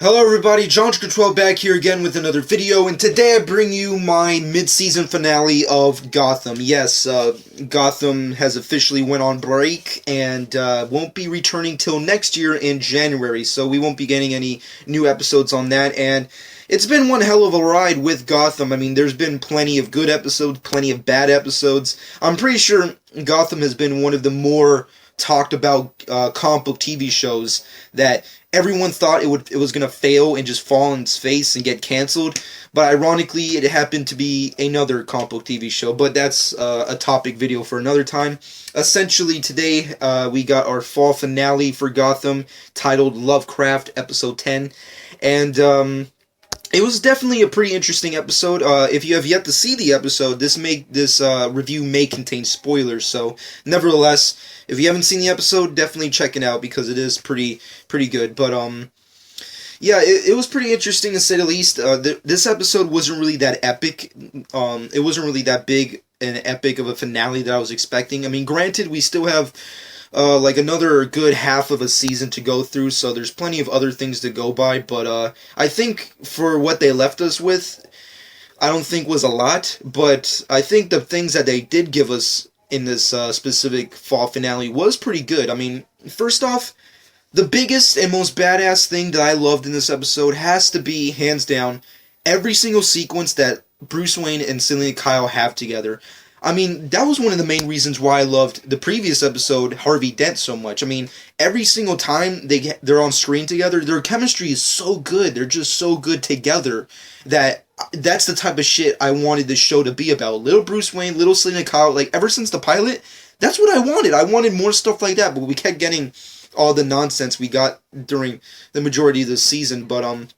Hello everybody, John12 back here again with another video, and today I bring you my mid-season finale of Gotham. Yes, Gotham has officially went on break, and won't be returning till next year in January, so we won't be getting any new episodes on that, and it's been one hell of a ride with Gotham. I mean, there's been plenty of good episodes, plenty of bad episodes. I'm pretty sure Gotham has been one of the more talked about comic book TV shows that everyone thought it was gonna fail and just fall on its face and get canceled, but ironically it happened to be another comic book TV show, but that's a topic video for another time. Essentially today we got our fall finale for Gotham titled LoveCraft episode 10, and it was definitely a pretty interesting episode. If you have yet to see the episode, this review may contain spoilers. So, nevertheless, if you haven't seen the episode, definitely check it out because it is pretty good. But yeah, it was pretty interesting to say the least. This episode wasn't really that epic. It wasn't really that big and epic of a finale that I was expecting. I mean, granted, we still have like another good half of a season to go through, so there's plenty of other things to go by, but I think for what they left us with, I don't think was a lot, but I think the things that they did give us in this specific fall finale was pretty good. I mean, first off, the biggest and most badass thing that I loved in this episode has to be, hands down, every single sequence that Bruce Wayne and Selina Kyle have together. I mean, that was one of the main reasons why I loved the previous episode, Harvey Dent, so much. I mean, every single time they're on screen together, their chemistry is so good. They're just so good together that that's the type of shit I wanted this show to be about. Little Bruce Wayne, little Selina Kyle, like, ever since the pilot, that's what I wanted. I wanted more stuff like that, but we kept getting all the nonsense we got during the majority of the season, but,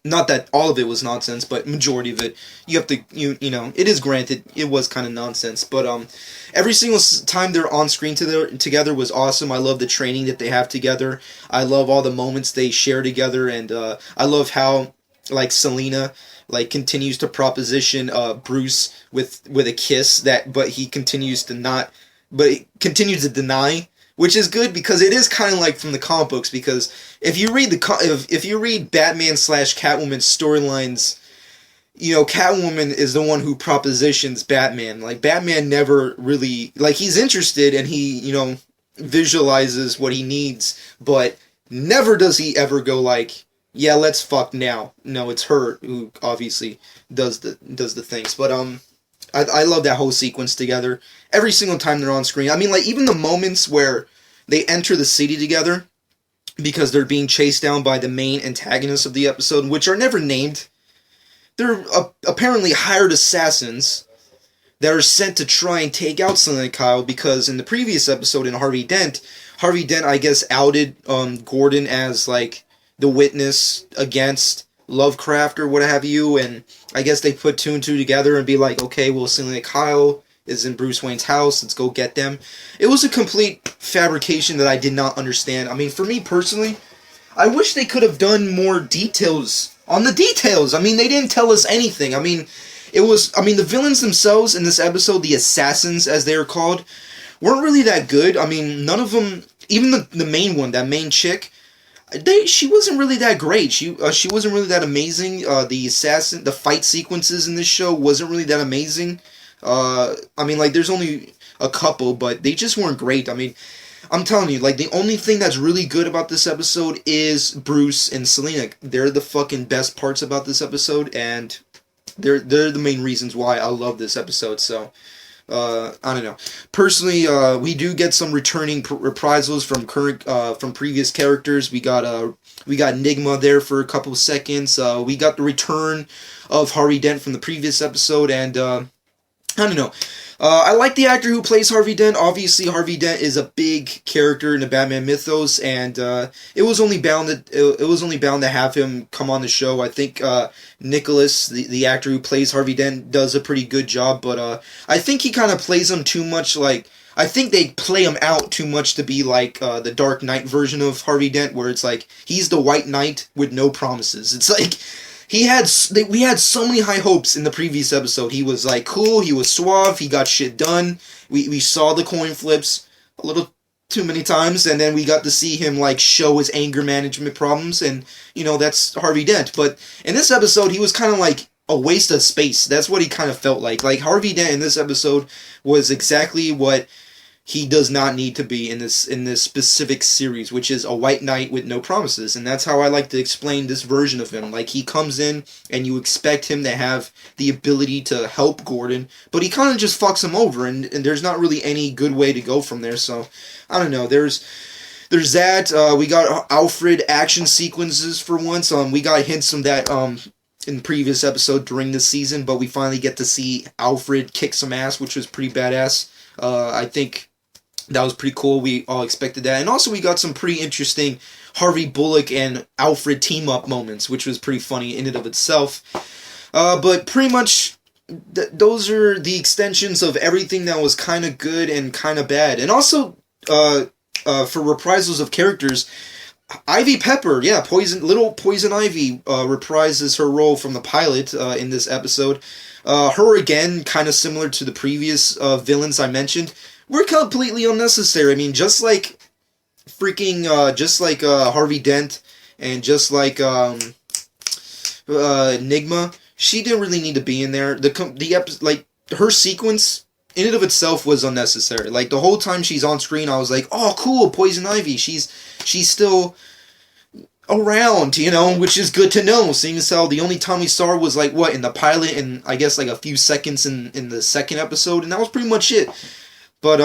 not that all of it was nonsense, but majority of it, you have to, you know, it is granted, it was kind of nonsense, but, every single time they're on screen together was awesome. I love the training that they have together. I love all the moments they share together, and, I love how, like, Selina, like, continues to proposition, Bruce with a kiss, but he continues to not, but he continues to deny, which is good because it is kind of like from the comic books. Because if you read if you read Batman / Catwoman's storylines, you know, Catwoman is the one who propositions Batman. Like, Batman never really, like, he's interested and he, you know, visualizes what he needs, but never does he ever go like, yeah, let's fuck now. No, it's her who obviously does the things. But I love that whole sequence together. Every single time they're on screen. I mean, like, even the moments where they enter the city together because they're being chased down by the main antagonists of the episode, which are never named. They're apparently hired assassins that are sent to try and take out Selina Kyle, because in the previous episode in Harvey Dent, I guess, outed Gordon as, like, the witness against LoveCraft or what have you, and I guess they put two and two together and be like, okay, well, Selina Kyle is in Bruce Wayne's house, let's go get them. It was a complete fabrication that I did not understand. I mean, for me personally, I wish they could have done more details on the details. I mean, they didn't tell us anything. I mean, the villains themselves in this episode, the assassins as they are called, weren't really that good. I mean, none of them, even the main one, that main chick, she wasn't really that great. She wasn't really that amazing. The fight sequences in this show wasn't really that amazing. I mean, like, there's only a couple, but they just weren't great. I mean, I'm telling you, like, the only thing that's really good about this episode is Bruce and Selina. They're the fucking best parts about this episode, and they're the main reasons why I love this episode. So, I don't know. Personally, we do get some returning reprisals from previous characters. We got Enigma there for a couple of seconds. We got the return of Harvey Dent from the previous episode, and I don't know. I like the actor who plays Harvey Dent. Obviously, Harvey Dent is a big character in the Batman mythos, and it was only bound to have him come on the show. I think Nicholas, the actor who plays Harvey Dent, does a pretty good job, but I think he kind of plays him too much like. I think they play him out too much to be like the Dark Knight version of Harvey Dent, where it's like he's the White Knight with no promises. It's like we had so many high hopes in the previous episode. He was, like, cool, he was suave, he got shit done. We saw the coin flips. A little too many times, and then we got to see him like show his anger management problems, and that's Harvey Dent. But in this episode, he was kind of like a waste of space. That's what he kind of felt like. Like Harvey Dent in this episode was exactly what he does not need to be in this specific series, which is a white knight with no promises. And that's how I like to explain this version of him. Like, he comes in and you expect him to have the ability to help Gordon, but he kind of just fucks him over, and there's not really any good way to go from there. So I don't know. There's that. We got Alfred action sequences for once. We got hints from that in the previous episode during this season, but we finally get to see Alfred kick some ass, which was pretty badass. I think that was pretty cool. We all expected that. And also we got some pretty interesting Harvey Bullock and Alfred team-up moments, which was pretty funny in and of itself. But pretty much those are the extensions of everything that was kind of good and kind of bad. And also, for reprisals of characters, Ivy Pepper, yeah, little Poison Ivy, reprises her role from the pilot in this episode. Her again, kind of similar to the previous villains I mentioned, were completely unnecessary. I mean, just like Harvey Dent, and just like Enigma, she didn't really need to be in there. Her sequence in and of itself was unnecessary. Like, the whole time she's on screen, I was like, oh, cool, Poison Ivy. She's still around, which is good to know, seeing as how the only time we saw her was, like, in the pilot, and I guess, like, a few seconds in the second episode, and that was pretty much it. But,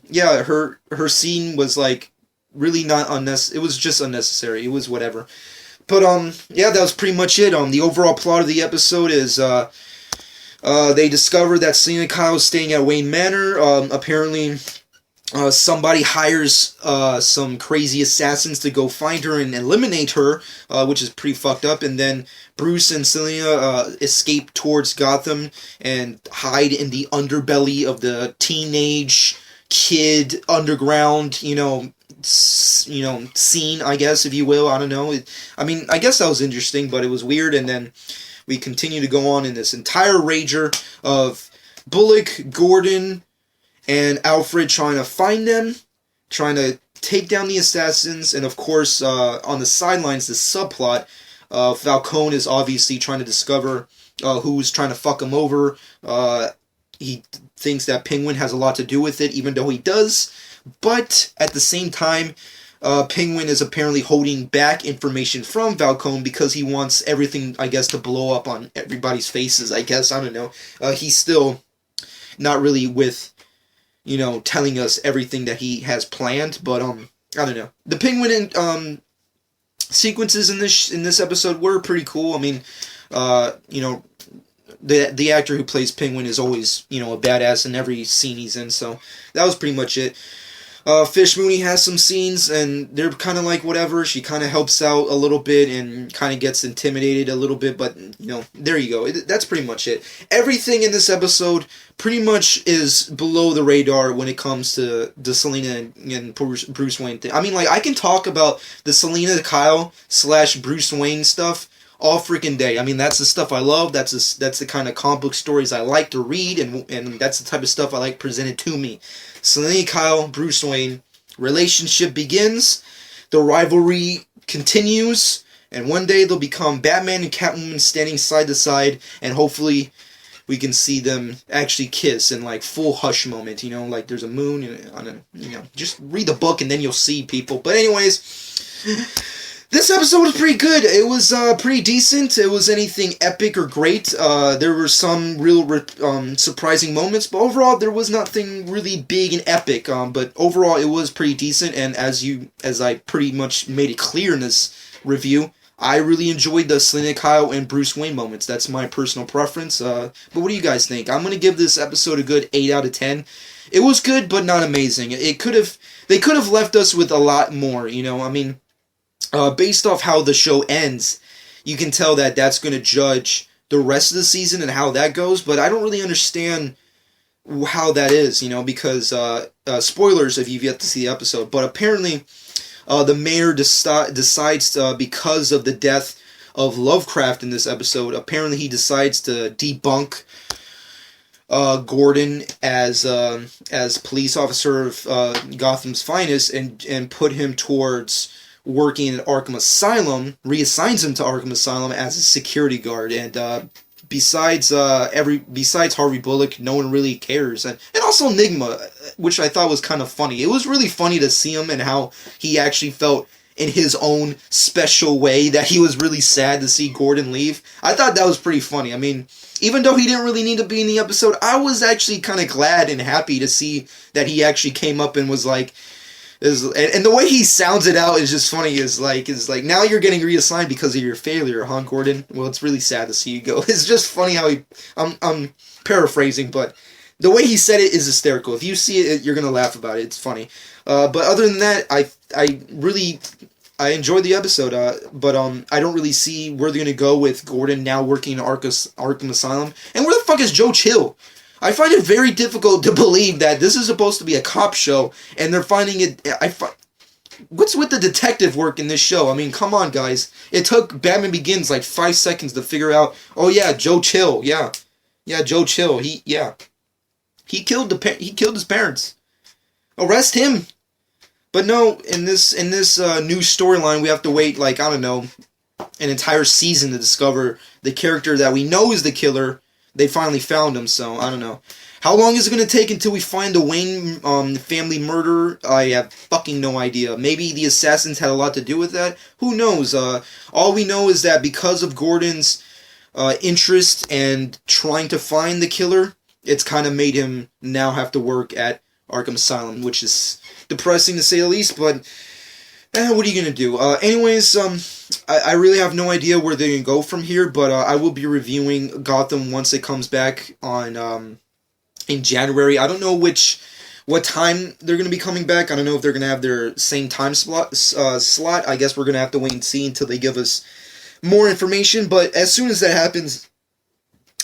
yeah, her scene was, like, really not unnecessary. It was just unnecessary. It was whatever. But, yeah, that was pretty much it. The overall plot of the episode is, they discover that Selena Kyle is staying at Wayne Manor. Apparently, somebody hires some crazy assassins to go find her and eliminate her, which is pretty fucked up. And then Bruce and Selena escape towards Gotham and hide in the underbelly of the teenage kid underground, scene, I guess, if you will. I don't know. I guess that was interesting, but it was weird. And then we continue to go on in this entire rager of Bullock, Gordon, and Alfred trying to find them, trying to take down the assassins, and of course, on the sidelines, the subplot, Falcone is obviously trying to discover who's trying to fuck him over. He thinks that Penguin has a lot to do with it, even though he does, but at the same time, Penguin is apparently holding back information from Falcone because he wants everything, I guess, to blow up on everybody's faces, I guess. I don't know. He's still not really with, telling us everything that he has planned, but, I don't know. The Penguin and, sequences in this episode were pretty cool. I mean, the actor who plays Penguin is always, a badass in every scene he's in, so that was pretty much it. Fish Mooney has some scenes, and they're kind of like whatever. She kind of helps out a little bit and kind of gets intimidated a little bit, but, there you go. That's pretty much it. Everything in this episode pretty much is below the radar when it comes to the Selena and Bruce Wayne thing. I mean, like, I can talk about the Selena Kyle / Bruce Wayne stuff all freaking day. I mean, that's the stuff I love. That's the kind of comic book stories I like to read, and that's the type of stuff I like presented to me. Selena Kyle, Bruce Wayne, relationship begins, the rivalry continues, and one day they'll become Batman and Catwoman standing side to side, and hopefully we can see them actually kiss in, like, full hush moment, like there's a moon, and just read the book and then you'll see, people. But anyways, this episode was pretty good. It was pretty decent. It was anything epic or great. There were some real surprising moments, but overall there was nothing really big and epic. But overall it was pretty decent, and as I pretty much made it clear in this review, I really enjoyed the Selena Kyle and Bruce Wayne moments. That's my personal preference. But what do you guys think? I'm gonna give this episode a good 8 out of 10. It was good, but not amazing. They could have left us with a lot more. Based off how the show ends, you can tell that that's going to judge the rest of the season and how that goes, but I don't really understand how that is, because, spoilers if you've yet to see the episode, but apparently, the mayor decides, because of the death of LoveCraft in this episode, apparently he decides to debunk Gordon as police officer of Gotham's finest, and put him towards working at Arkham Asylum, reassigns him to Arkham Asylum as a security guard, and besides Harvey Bullock, no one really cares, and also Enigma, which I thought was kind of funny. It was really funny to see him and how he actually felt in his own special way that he was really sad to see Gordon leave. I thought that was pretty funny. I mean, even though he didn't really need to be in the episode, I was actually kind of glad and happy to see that he actually came up and was like, and the way he sounds it out is just funny. Is like now you're getting reassigned because of your failure, huh, Gordon? Well, it's really sad to see you go. It's just funny how I'm paraphrasing, but the way he said it is hysterical. If you see it, you're gonna laugh about it. It's funny. But other than that, I enjoyed the episode. But I don't really see where they're gonna go with Gordon now working in Arkham Asylum. And where the fuck is Joe Chill? I find it very difficult to believe that this is supposed to be a cop show, and they're finding it. What's with the detective work in this show? I mean, come on, guys. It took Batman Begins like 5 seconds to figure out. Oh yeah, Joe Chill. Yeah, Joe Chill. He killed his parents. Arrest him. But no, in this new storyline, we have to wait like, I don't know, an entire season to discover the character that we know is the killer. They finally found him, so I don't know. How long is it going to take until we find the Wayne family murderer? I have fucking no idea. Maybe the assassins had a lot to do with that? Who knows? All we know is that because of Gordon's interest and trying to find the killer, it's kind of made him now have to work at Arkham Asylum, which is depressing to say the least, but what are you going to do? Anyways, I really have no idea where they're going to go from here, but I will be reviewing Gotham once it comes back on in January. I don't know what time they're going to be coming back. I don't know if they're going to have their same time slot. I guess we're going to have to wait and see until they give us more information, but as soon as that happens,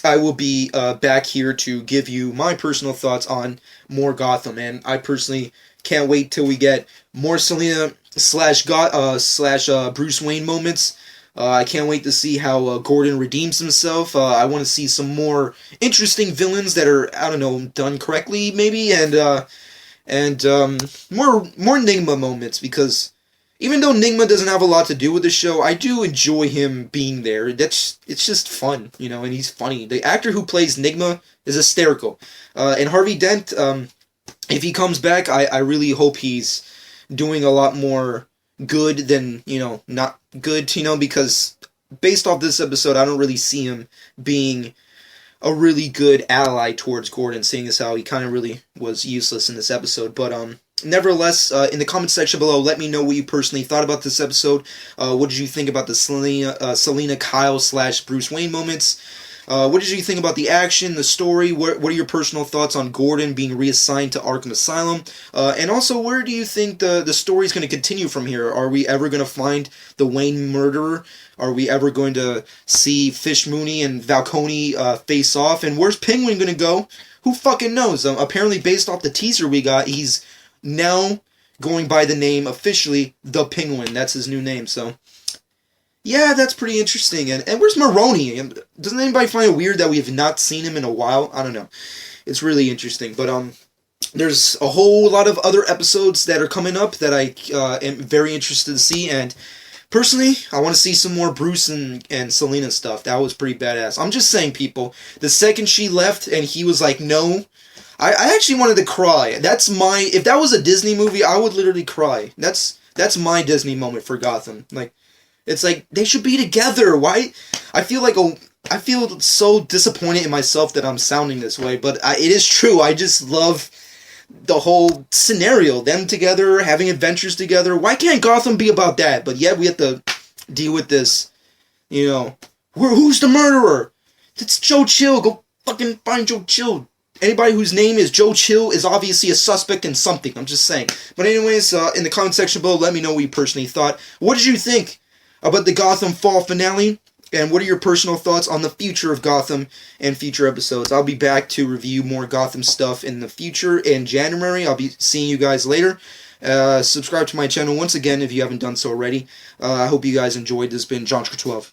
I will be back here to give you my personal thoughts on more Gotham, and I personally can't wait till we get more Selina / Bruce Wayne moments. I can't wait to see how Gordon redeems himself. I want to see some more interesting villains that are, I don't know, done correctly, maybe, and more Enigma moments, because even though Enigma doesn't have a lot to do with the show, I do enjoy him being there. It's just fun, you know, and he's funny. The actor who plays Enigma is hysterical. And Harvey Dent, if he comes back, I really hope he's doing a lot more good than, you know, not good, you know, because based off this episode, I don't really see him being a really good ally towards Gordon, seeing as how he kind of really was useless in this episode. But nevertheless, in the comment section below, let me know what you personally thought about this episode. What did you think about the Selina Kyle / Bruce Wayne moments? What did you think about the action, the story? What are your personal thoughts on Gordon being reassigned to Arkham Asylum? And also, where do you think the story is going to continue from here? Are we ever going to find the Wayne murderer? Are we ever going to see Fish Mooney and Falcone face off? And where's Penguin going to go? Who fucking knows? Apparently, based off the teaser we got, he's now going by the name officially The Penguin. That's his new name, so yeah, that's pretty interesting. And where's Maroni? Doesn't anybody find it weird that we have not seen him in a while? I don't know. It's really interesting. But there's a whole lot of other episodes that are coming up that I am very interested to see. And personally, I want to see some more Bruce and Selina stuff. That was pretty badass. I'm just saying, people, the second she left and he was like, no, I actually wanted to cry. If that was a Disney movie, I would literally cry. That's my Disney moment for Gotham. Like, it's like, they should be together. Why? I feel so disappointed in myself that I'm sounding this way, but it is true. I just love the whole scenario. Them together, having adventures together. Why can't Gotham be about that? But yet we have to deal with this, you know. Who's the murderer? It's Joe Chill. Go fucking find Joe Chill. Anybody whose name is Joe Chill is obviously a suspect in something. I'm just saying. But anyways, in the comment section below, let me know what you personally thought. What did you think about the Gotham fall finale? And what are your personal thoughts on the future of Gotham and future episodes? I'll be back to review more Gotham stuff in the future in January. I'll be seeing you guys later. Subscribe to my channel once again if you haven't done so already. I hope you guys enjoyed. This has been John 12.